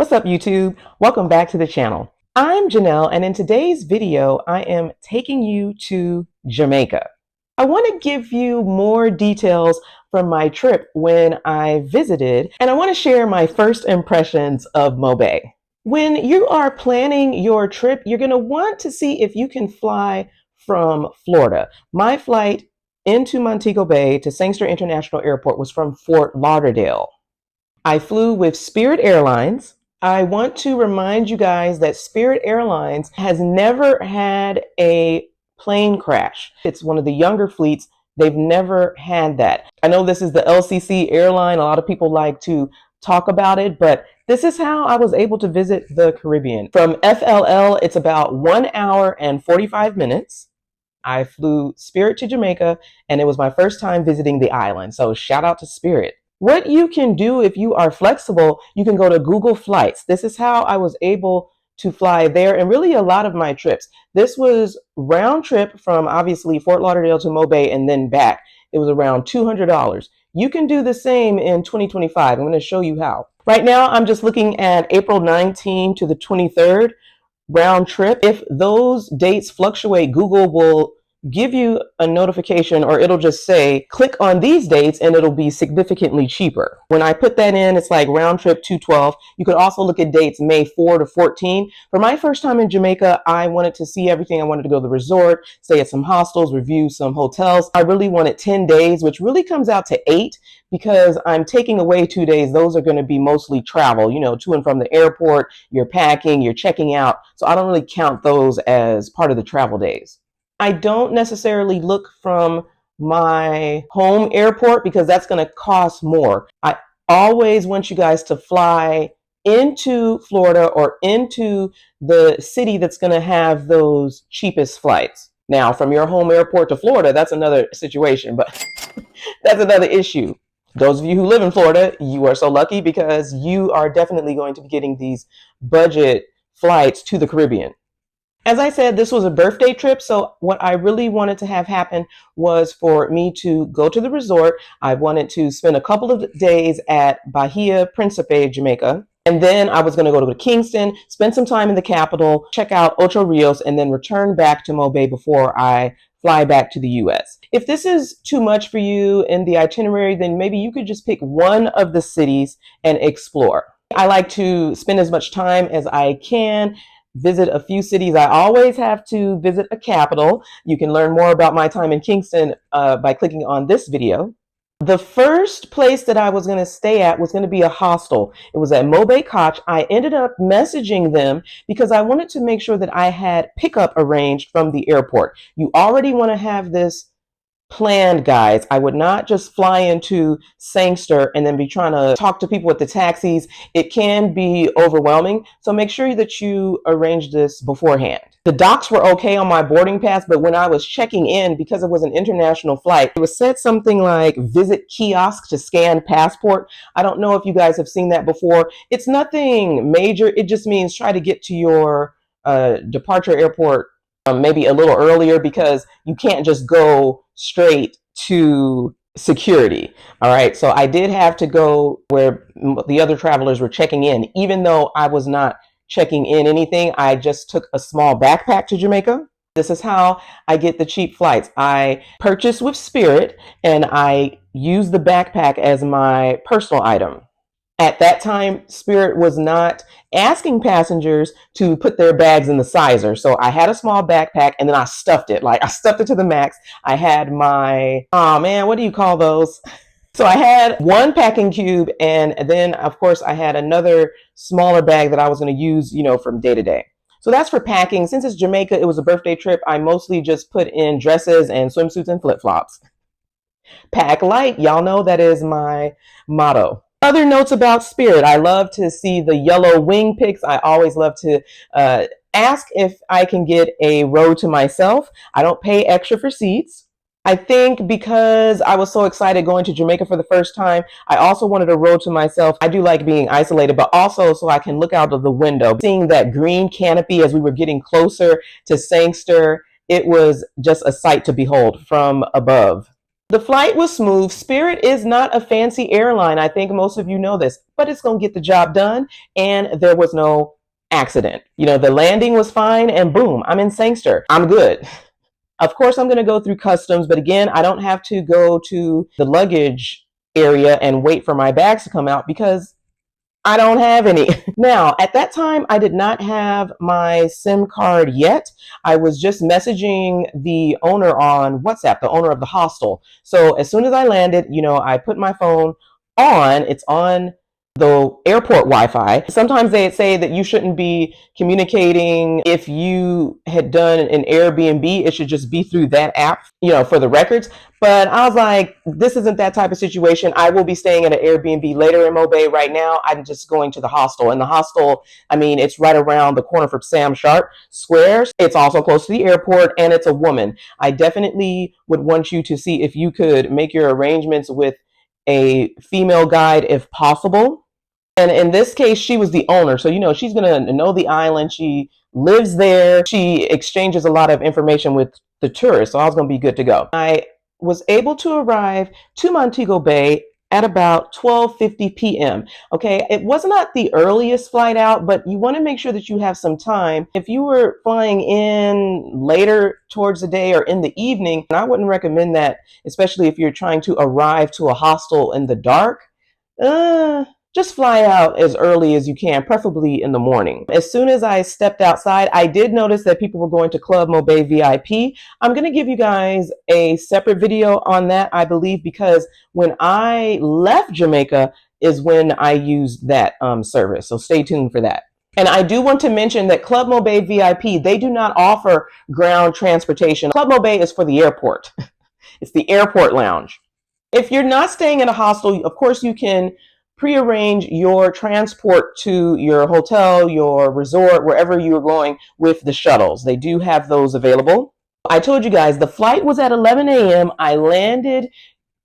What's up, YouTube? Welcome back to the channel. I'm Janelle, and in today's video, I am taking you to Jamaica. I want to give you more details from my trip when I visited, and I want to share my first impressions of Mobay. When you are planning your trip, you're going to want to see if you can fly from Florida. My flight into Montego Bay to Sangster International Airport was from Fort Lauderdale. I flew with Spirit Airlines. I want to remind you guys that Spirit Airlines has never had a plane crash. It's one of the younger fleets. They've never had that. I know this is the LCC airline. A lot of people like to talk about it, but this is how I was able to visit the Caribbean. From FLL, it's about 1 hour and 45 minutes. I flew Spirit to Jamaica, and it was my first time visiting the island. So shout out to Spirit. What you can do if you are flexible, you can go to Google Flights. This is how I was able to fly there and really a lot of my trips. This was round trip from obviously Fort Lauderdale to Mobay and then back. It was around $200. You can do the same in 2025. I'm going to show you how. Right now, I'm just looking at April 19 to the 23rd round trip. If those dates fluctuate, Google will give you a notification, or it'll just say click on these dates and it'll be significantly cheaper. When I put that in, it's like round trip 212. You could also look at dates May 4 to 14. For my first time in Jamaica, I wanted to see everything. I wanted to go to the resort, stay at some hostels, review some hotels. I really wanted 10 days, which really comes out to 8 because I'm taking away 2 days. Those are going to be mostly travel, to and from the airport. You're packing, you're checking out. So I don't really count those as part of the travel days. I don't necessarily look from my home airport because that's going to cost more. I always want you guys to fly into Florida or into the city that's going to have those cheapest flights. Now, from your home airport to Florida, that's another situation, but that's another issue. Those of you who live in Florida, you are so lucky because you are definitely going to be getting these budget flights to the Caribbean. As I said, this was a birthday trip, so what I really wanted to have happen was for me to go to the resort. I wanted to spend a couple of days at Bahia Principe, Jamaica, and then I was going to go to Kingston, spend some time in the capital, check out Ocho Rios, and then return back to Mobay before I fly back to the US. If this is too much for you in the itinerary, then maybe you could just pick one of the cities and explore. I like to spend as much time as I can, visit a few cities. I always have to visit a capital. You can learn more about my time in Kingston by clicking on this video. The first place that I was going to stay at was going to be a hostel. It was at Mobay Koch. I ended up messaging them because I wanted to make sure that I had pickup arranged from the airport. You already want to have this planned, guys. I would not just fly into Sangster and then be trying to talk to people with the taxis. It can be overwhelming. So make sure that you arrange this beforehand. The docs were okay on my boarding pass, but when I was checking in, because it was an international flight, it was said something like visit kiosk to scan passport. I don't know if you guys have seen that before. It's nothing major. It just means try to get to your departure airport maybe a little earlier because you can't just go straight to security. All right. So I did have to go where the other travelers were checking in, even though I was not checking in anything. I just took a small backpack to Jamaica. This is how I get the cheap flights. I purchase with Spirit and I use the backpack as my personal item. At that time, Spirit was not asking passengers to put their bags in the sizer. So I had a small backpack and then I stuffed it. Like I stuffed it to the max. I had my, oh man, what do you call those? So I had one packing cube and then of course I had another smaller bag that I was going to use, from day to day. So that's for packing. Since it's Jamaica, it was a birthday trip. I mostly just put in dresses and swimsuits and flip-flops. Pack light. Y'all know that is my motto. Other notes about Spirit. I love to see the yellow wing pics. I always love to ask if I can get a row to myself. I don't pay extra for seats. I think because I was so excited going to Jamaica for the first time, I also wanted a row to myself. I do like being isolated, but also so I can look out of the window. Seeing that green canopy as we were getting closer to Sangster, it was just a sight to behold from above. The flight was smooth. Spirit is not a fancy airline. I think most of you know this, but it's going to get the job done. And there was no accident. The landing was fine, and boom, I'm in Sangster. I'm good. Of course, I'm going to go through customs, but again, I don't have to go to the luggage area and wait for my bags to come out because I don't have any. Now, at that time, I did not have my SIM card yet. I was just messaging the owner on WhatsApp, the owner of the hostel. So as soon as I landed, I put my phone on. It's on the airport Wi-Fi. Sometimes they say that you shouldn't be communicating. If you had done an Airbnb, it should just be through that app, for the records. But I was like, this isn't that type of situation. I will be staying at an Airbnb later in Mobay. Right now, I'm just going to the hostel. And the hostel, it's right around the corner from Sam Sharp Square. It's also close to the airport, and it's a woman. I definitely would want you to see if you could make your arrangements with a female guide if possible. And in this case, she was the owner. So, she's going to know the island. She lives there. She exchanges a lot of information with the tourists. So I was going to be good to go. I was able to arrive to Montego Bay at about 12:50 p.m. Okay, it was not the earliest flight out, but you want to make sure that you have some time. If you were flying in later towards the day or in the evening, I wouldn't recommend that, especially if you're trying to arrive to a hostel in the dark. Just fly out as early as you can, preferably in the morning. As soon as I stepped outside, I did notice that people were going to Club Mobay VIP. I'm going to give you guys a separate video on that, I believe, because when I left Jamaica is when I used that service. So stay tuned for that. And I do want to mention that Club Mobay VIP, they do not offer ground transportation. Club Mobay is for the airport. It's the airport lounge. If you're not staying in a hostel, of course you can prearrange your transport to your hotel, your resort, wherever you're going with the shuttles. They do have those available. I told you guys the flight was at 11 a.m. I landed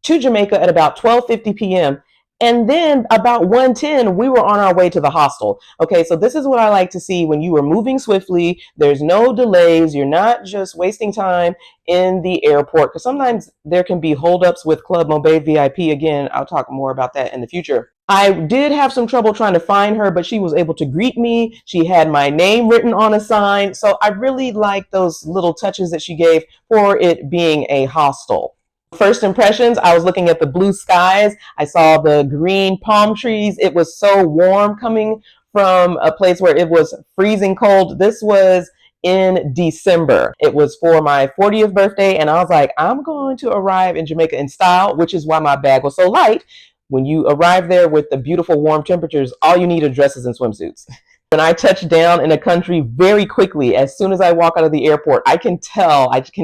to Jamaica at about 12:50 p.m. And then about 1:10, we were on our way to the hostel. Okay, so this is what I like to see when you are moving swiftly. There's no delays. You're not just wasting time in the airport, because sometimes there can be holdups with Club Mobay VIP. Again, I'll talk more about that in the future. I did have some trouble trying to find her, but she was able to greet me. She had my name written on a sign. So I really like those little touches that she gave for it being a hostel. First impressions, I was looking at the blue skies. I saw the green palm trees. It was so warm coming from a place where it was freezing cold. This was in December. It was for my 40th birthday, and I was like, I'm going to arrive in Jamaica in style, which is why my bag was so light. When you arrive there with the beautiful warm temperatures, all you need are dresses and swimsuits. When I touch down in a country very quickly, as soon as I walk out of the airport, I can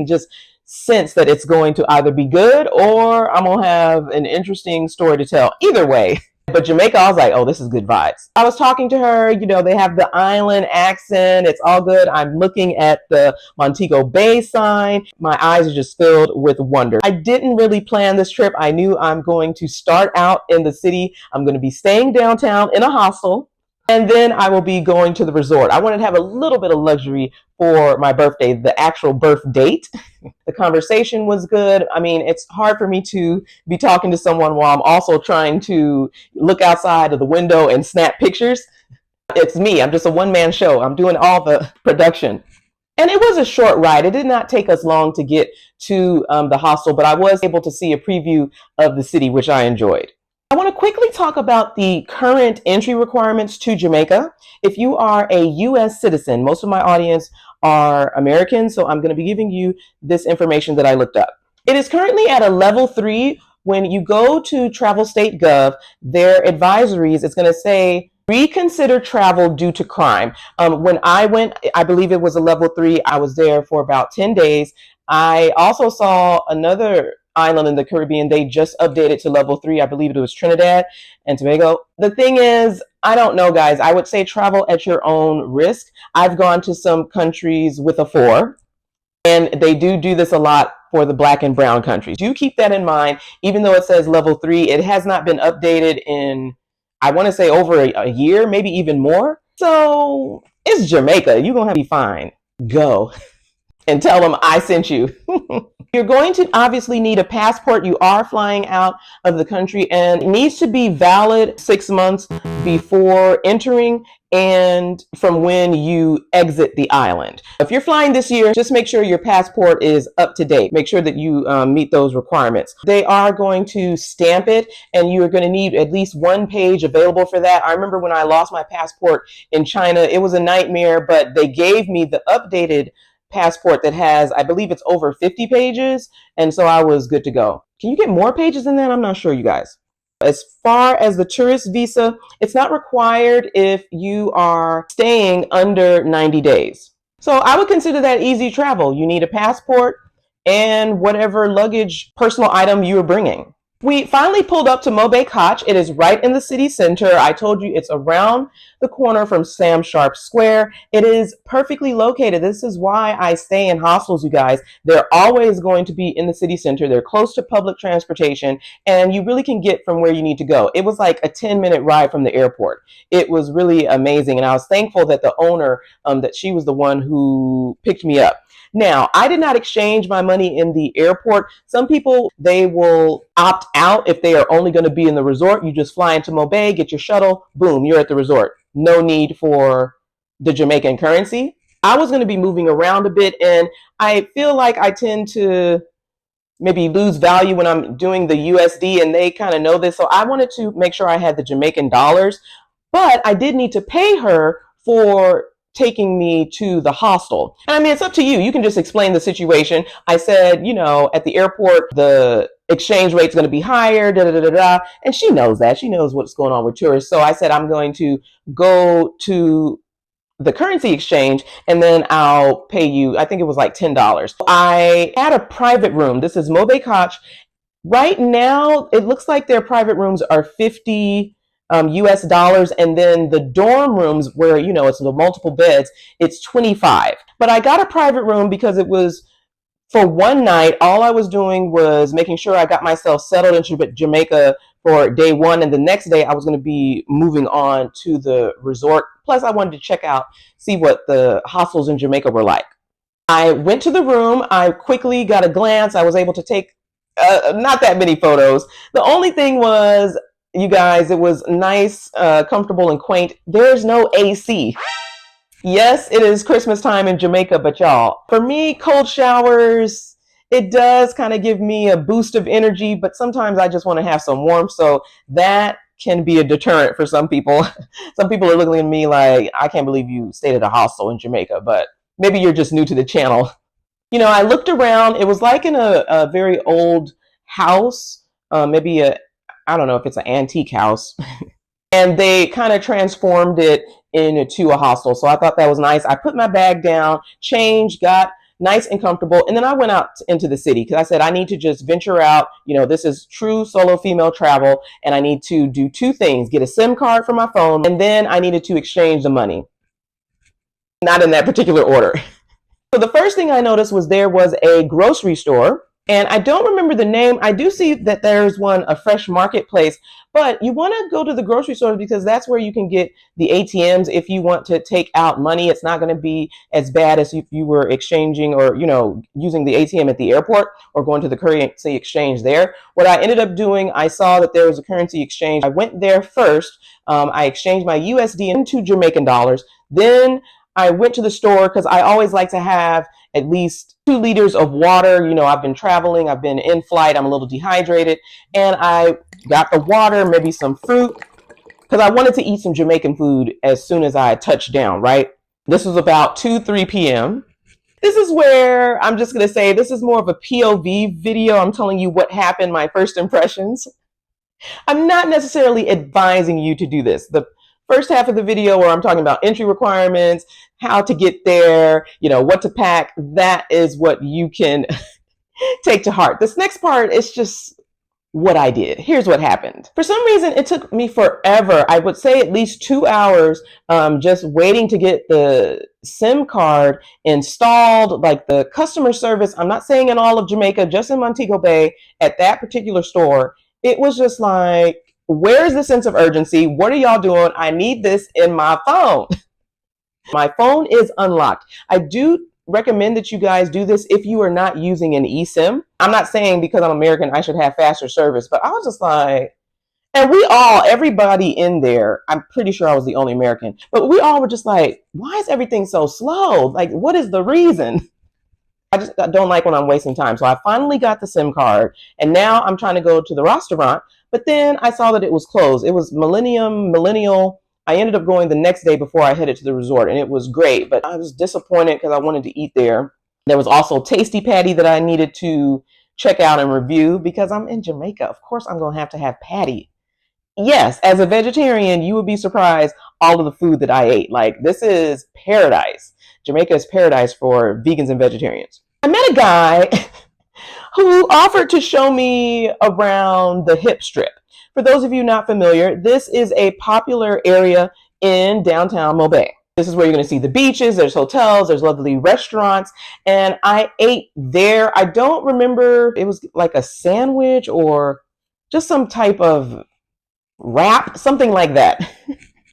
just sense that it's going to either be good or I'm going to have an interesting story to tell. Either way. But Jamaica, I was like, oh, this is good vibes. I was talking to her, they have the island accent. It's all good. I'm looking at the Montego Bay sign. My eyes are just filled with wonder. I didn't really plan this trip. I knew I'm going to start out in the city. I'm going to be staying downtown in a hostel. And then I will be going to the resort. I wanted to have a little bit of luxury for my birthday, the actual birth date. The conversation was good. It's hard for me to be talking to someone while I'm also trying to look outside of the window and snap pictures. It's me. I'm just a one-man show. I'm doing all the production. And it was a short ride. It did not take us long to get to the hostel, but I was able to see a preview of the city, which I enjoyed. I want to quickly talk about the current entry requirements to Jamaica. If you are a U.S. citizen, most of my audience are American, so I'm going to be giving you this information that I looked up. It is currently at a level 3. When you go to Travel State Gov, their advisories, it's going to say, reconsider travel due to crime. When I went, I believe it was a level 3. I was there for about 10 days. I also saw another island in the Caribbean. They just updated to level 3. I believe it was Trinidad and Tobago. The thing is, I don't know, guys. I would say travel at your own risk. I've gone to some countries with a 4, and they do this a lot for the black and brown countries. Do keep that in mind. Even though it says level 3, it has not been updated in, I want to say, over a year, maybe even more. So it's Jamaica. You're going to be fine. Go. and tell them I sent you. You're going to obviously need a passport. You are flying out of the country, and it needs to be valid 6 months before entering and from when you exit the island. If you're flying this year, just make sure your passport is up to date. Make sure that you meet those requirements. They are going to stamp it, and you're going to need at least one page available for that. I remember when I lost my passport in China, it was a nightmare, but they gave me the updated passport that has, I believe it's over 50 pages. And so I was good to go. Can you get more pages than that? I'm not sure, you guys. As far as the tourist visa, it's not required if you are staying under 90 days. So I would consider that easy travel. You need a passport and whatever luggage, personal item you are bringing. We finally pulled up to Mobay. It is right in the city center. I told you it's around the corner from Sam Sharp Square. It is perfectly located. This is why I stay in hostels, you guys. They're always going to be in the city center. They're close to public transportation, and you really can get from where you need to go. It was like a 10-minute ride from the airport. It was really amazing, and I was thankful that the owner, that she was the one who picked me up. Now, I did not exchange my money in the airport. Some people, they will opt out if they are only going to be in the resort. You just fly into Mobay, get your shuttle, boom, you're at the resort. No need for the Jamaican currency. I was going to be moving around a bit, and I feel like I tend to maybe lose value when I'm doing the USD, and they kind of know this. So I wanted to make sure I had the Jamaican dollars, but I did need to pay her for taking me to the hostel. And I mean, it's up to you. You can just explain the situation. I said, you know, at the airport, the exchange rate's going to be higher, da, da, da, da, da. And she knows that. She knows what's going on with tourists. So I said, I'm going to go to the currency exchange and then I'll pay you, I think it was like $10. I had a private room. This is Mobay Koch. Right now, it looks like their private rooms are 50 US dollars, and then the dorm rooms where, you know, it's the multiple beds, it's 25. But I got a private room because it was for one night. All I was doing was making sure I got myself settled into Jamaica for day one, and the next day I was going to be moving on to the resort. Plus, I wanted to check out, see what the hostels in Jamaica were like. I went to the room. I quickly got a glance. I was able to take not that many photos. The only thing was, you guys, it was nice, comfortable, and quaint. There's no AC. Yes, it is Christmas time in Jamaica, but y'all, for me, cold showers, it does kind of give me a boost of energy, but sometimes I just want to have some warmth. So that can be a deterrent for some people. Some people are looking at me like, I can't believe you stayed at a hostel in Jamaica, but maybe you're just new to the channel. You know, I looked around. It was like in a very old house, maybe I don't know if it's an antique house. And they kind of transformed it into a hostel. So I thought that was nice. I put my bag down, changed, got nice and comfortable. And then I went out into the city because I said, I need to just venture out. You know, this is true solo female travel. And I need to do two things: get a SIM card for my phone, and then I needed to exchange the money. Not in that particular order. So the first thing I noticed was there was a grocery store, and I don't remember the name. I do see that there's one, a fresh marketplace, but you want to go to the grocery store because that's where you can get the ATMs if you want to take out money. It's not going to be as bad as if you were exchanging or, you know, using the ATM at the airport or going to the currency exchange there. What I ended up doing, I saw that there was a currency exchange. I went there first. I exchanged my USD into Jamaican dollars. Then I went to the store because I always like to have at least 2 liters of water. You know, I've been traveling, I've been in flight, I'm a little dehydrated. And I got the water, maybe some fruit, because I wanted to eat some Jamaican food as soon as I touched down, right? This was about 3 p.m. This is where I'm just going to say this is more of a POV video. I'm telling you what happened, my first impressions. I'm not necessarily advising you to do this. The first half of the video where I'm talking about entry requirements, how to get there, you know, what to pack, that is what you can take to heart. This next part is just what I did. Here's what happened. For some reason, it took me forever. I would say at least 2 hours just waiting to get the SIM card installed. Like the customer service, I'm not saying in all of Jamaica, just in Montego Bay at that particular store, it was just like, where's the sense of urgency? What are y'all doing? I need this in my phone. My phone is unlocked. I do recommend that you guys do this if you are not using an eSIM. I'm not saying because I'm American I should have faster service, but I was just like, and everybody in there, I'm pretty sure I was the only American, but we all were just like, why is everything so slow? Like, what is the reason? I just don't like when I'm wasting time. So I finally got the SIM card, and now I'm trying to go to the restaurant, but then I saw that it was closed. It was Millennial. I ended up going the next day before I headed to the resort, and it was great, but I was disappointed because I wanted to eat there. There was also Tasty Patty that I needed to check out and review because I'm in Jamaica. Of course, I'm going to have patty. Yes, as a vegetarian, you would be surprised all of the food that I ate. Like, this is paradise. Jamaica is paradise for vegans and vegetarians. I met a guy who offered to show me around the hip strip. For those of you not familiar, this is a popular area in downtown Mobay. This is where you're going to see the beaches, there's hotels, there's lovely restaurants, and I ate there. I don't remember, it was like a sandwich or just some type of wrap, something like that.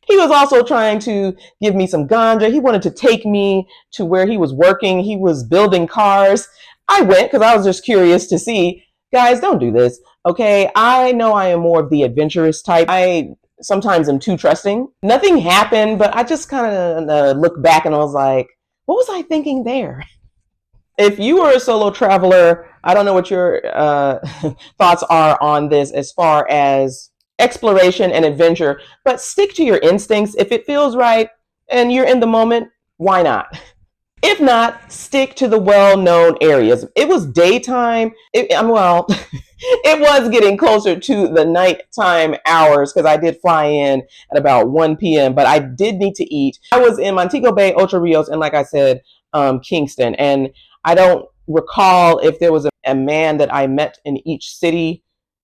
He was also trying to give me some ganja. He wanted to take me to where he was working. He was building cars. I went because I was just curious to see. Guys, don't do this, okay? I know I am more of the adventurous type. I sometimes am too trusting. Nothing happened, but I just kind of looked back and I was like, what was I thinking there? If you are a solo traveler, I don't know what your thoughts are on this as far as exploration and adventure, but stick to your instincts. If it feels right and you're in the moment, why not? If not, stick to the well-known areas. It was daytime. It was getting closer to the nighttime hours because I did fly in at about 1 p.m., but I did need to eat. I was in Montego Bay, Ocho Rios, and like I said, Kingston. And I don't recall if there was a man that I met in each city.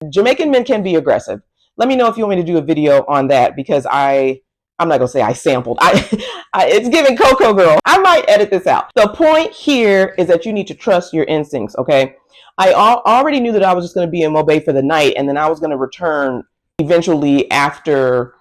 Jamaican men can be aggressive. Let me know if you want me to do a video on that because I'm not going to say I sampled. It's giving Coco Girl. I might edit this out. The point here is that you need to trust your instincts, okay? I already knew that I was just going to be in Mobay for the night, and then I was going to return eventually after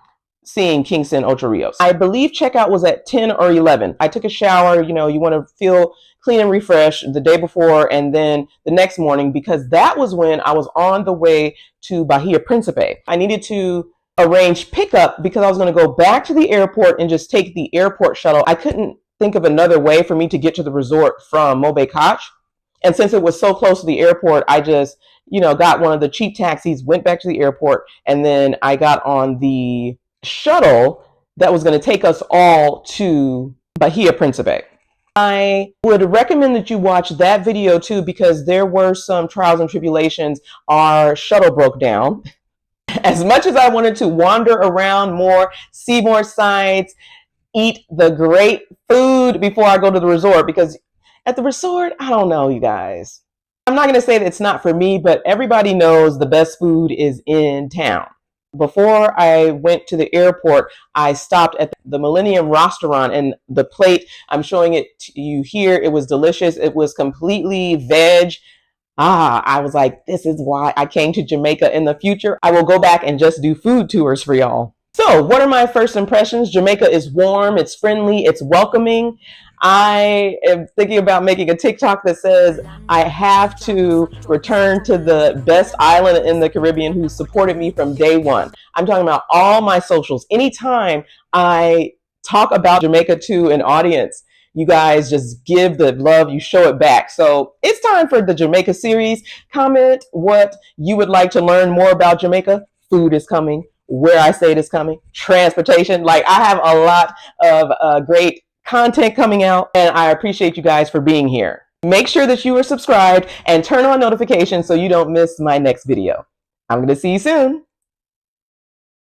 seeing Kingston, Ocho Rios. I believe checkout was at 10 or 11. I took a shower. You know, you want to feel clean and refreshed the day before and then the next morning because that was when I was on the way to Bahia Principe. I needed to arrange pickup because I was going to go back to the airport and just take the airport shuttle. I couldn't think of another way for me to get to the resort from Mobay Koch. And since it was so close to the airport, I just, got one of the cheap taxis, went back to the airport, and then I got on the shuttle that was going to take us all to Bahia Principe. I would recommend that you watch that video too because there were some trials and tribulations. Our shuttle broke down. As much as I wanted to wander around more, see more sights, eat the great food before I go to the resort, because at the resort, I don't know, you guys. I'm not going to say that it's not for me, but everybody knows the best food is in town. Before I went to the airport, I stopped at the Millennium restaurant, and the plate, I'm showing it to you here, it was delicious. It was completely veg. I was like, this is why I came to Jamaica. In the future, I will go back and just do food tours for y'all. So what are my first impressions? Jamaica is warm, it's friendly, it's welcoming. I am thinking about making a TikTok that says I have to return to the best island in the Caribbean who supported me from day one. I'm talking about all my socials. Anytime I talk about Jamaica to an audience, you guys just give the love, you show it back. So it's time for the Jamaica series. Comment what you would like to learn more about Jamaica. Food is coming. Where I say it is coming. Transportation. Like, I have a lot of great content coming out, and I appreciate you guys for being here. Make sure that you are subscribed and turn on notifications so you don't miss my next video. I'm going to see you soon.